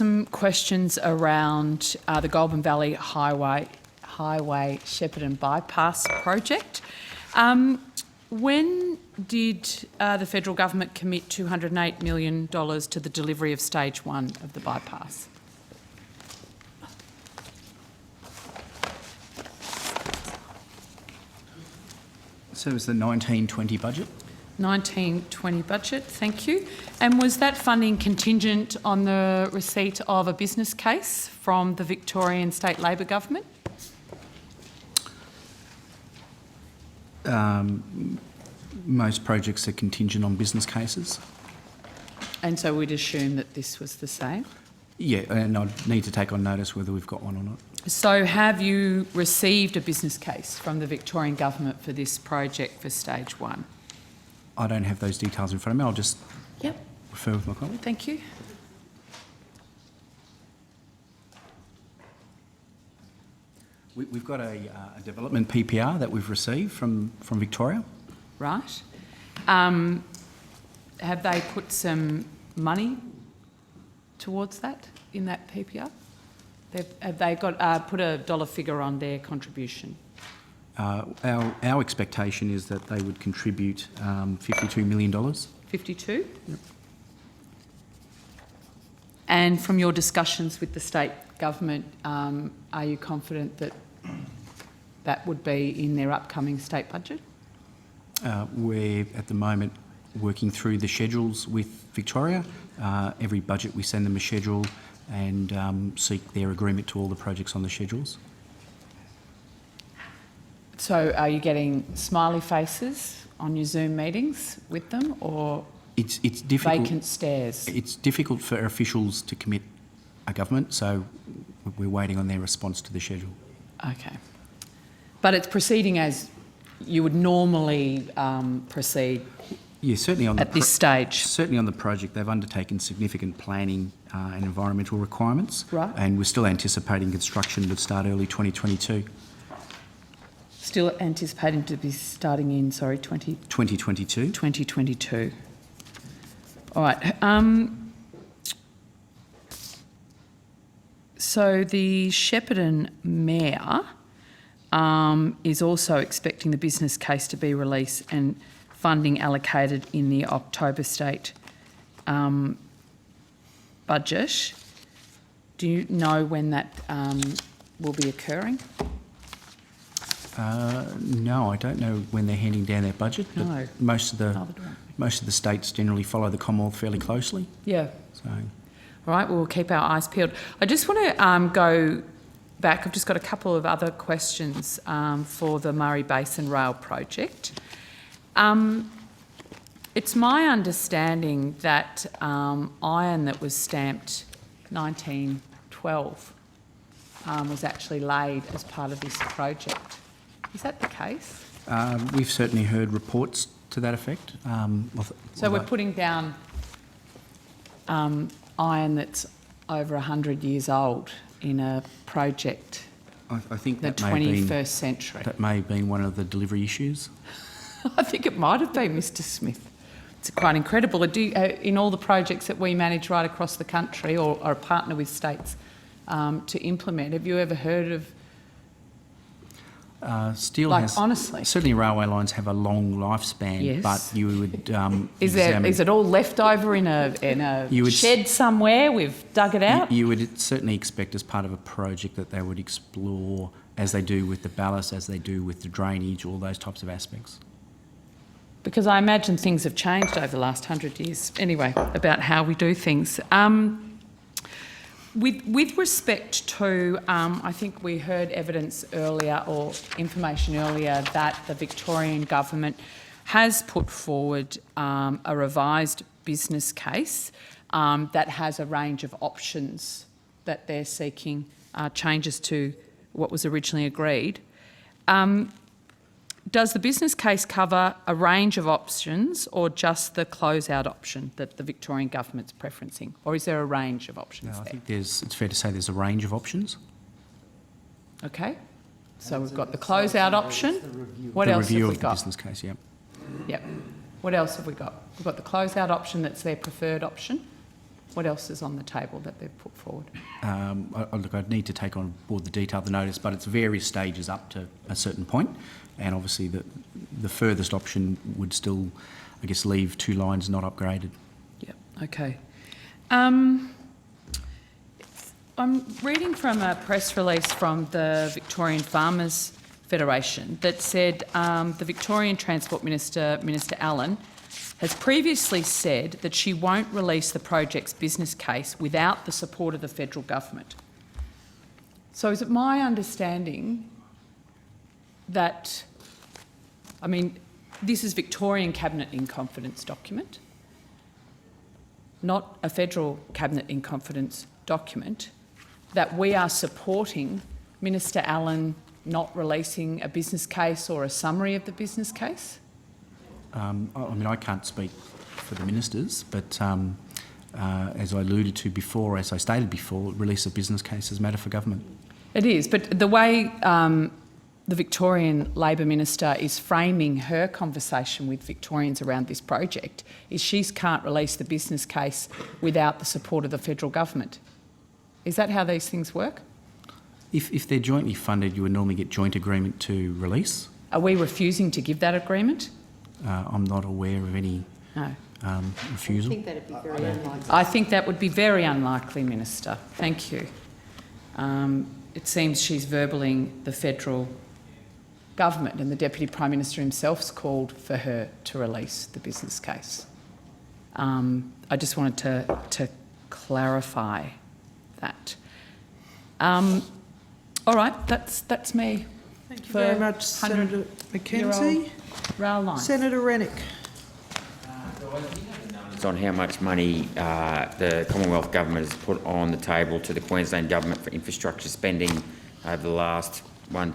Some questions around the Goulburn Valley Highway Shepparton Bypass project. When did the federal government commit $208 million to the delivery of stage 1 of the bypass? So it was the 1920 budget. 1920 budget, thank you. And was that funding contingent on the receipt of a business case from the Victorian State Labor Government? Most projects are contingent on business cases. And so we'd assume that this was the same? Yeah, and I'd need to take on notice whether we've got one or not. So have you received a business case from the Victorian Government for this project for stage 1? I don't have those details in front of me. I'll just refer with my colleague. Thank you. We've got a development PPR that we've received from Victoria. Right. Have they put some money towards that in that PPR? Have they got put a dollar figure on their contribution? Our expectation is that they would contribute $52 million. 52? Yep. And from your discussions with the state government, are you confident that that would be in their upcoming state budget? We're at the moment working through the schedules with Victoria. Every budget we send them a schedule and seek their agreement to all the projects on the schedules. So are you getting smiley faces on your Zoom meetings with them, or it's difficult, vacant stares? It's difficult for officials to commit a government, so we're waiting on their response to the schedule. Okay. But it's proceeding as you would normally proceed. Yeah, certainly on at this stage. Certainly on the project, they've undertaken significant planning and environmental requirements. Right. And we're still anticipating construction would start early 2022. Still anticipating to be starting in, sorry, 2022. 2022. All right. So the Shepparton Mayor is also expecting the business case to be released and funding allocated in the October state budget. Do you know when that will be occurring? No, I don't know when they're handing down their budget, but No. most of the states generally follow the Commonwealth fairly closely. Yeah. So, all right, we'll keep our eyes peeled. I just want to go back. I've just got a couple of other questions for the Murray Basin Rail project. It's my understanding that iron that was stamped 1912 was actually laid as part of this project. Is that the case? we've certainly heard reports to that effect. So we're putting down iron that's over 100 years old in a project I think the that may have 21st been, century. that may have been one of the delivery issues. I think it might have been, Mr Smith. It's quite incredible. In all the projects that we manage right across the country or are a partner with states to implement, have you ever heard of... Steel like, has... honestly? Certainly railway lines have a long lifespan, Yes. but you would Is it all left over in a shed somewhere? We've dug it out? You would certainly expect as part of a project that they would explore, as they do with the ballast, as they do with the drainage, all those types of aspects. Because I imagine things have changed over the last 100 years, anyway, about how we do things. With respect to, I think we heard evidence earlier or information earlier that the Victorian government has put forward a revised business case that has a range of options that they're seeking changes to what was originally agreed. Does the business case cover a range of options or just the closeout option that the Victorian government's preferencing? Or is there a range of options No, I there? think it's fair to say there's a range of options. Okay. So we've got the closeout option. What else have we The review of the got? business case, yep. Yep. What else have we got? We've got the closeout option that's their preferred option. What else is on the table that they've put forward? Look, I'd need to take on board the detail of the notice, but it's various stages up to a certain point, and obviously the furthest option would still, I guess, leave 2 lines not upgraded. Yep, okay. I'm reading from a press release from the Victorian Farmers Federation that said the Victorian Transport Minister, Minister Allen, has previously said that she won't release the project's business case without the support of the federal government. So is it my understanding that, I mean, this is Victorian Cabinet in confidence document, not a federal Cabinet in confidence document, that we are supporting Minister Allen not releasing a business case or a summary of the business case? I mean, I can't speak for the ministers, but as I alluded to before, as I stated before, release of business case is a matter for government. It is, but the way the Victorian Labor Minister is framing her conversation with Victorians around this project is she can't release the business case without the support of the federal government. Is that how these things work? If they're jointly funded, you would normally get joint agreement to release. Are we refusing to give that agreement? I'm not aware of any refusal. I think that'd be very unlikely. I think that would be very unlikely, Minister. Thank you. It seems she's verballing the federal government, and the Deputy Prime Minister himself's called for her to release the business case. I just wanted to clarify that. All right, that's me. Thank you very much, Senator McKenzie. Rail line. Senator Rennick. On how much money the Commonwealth Government has put on the table to the Queensland Government for infrastructure spending over the last 1-2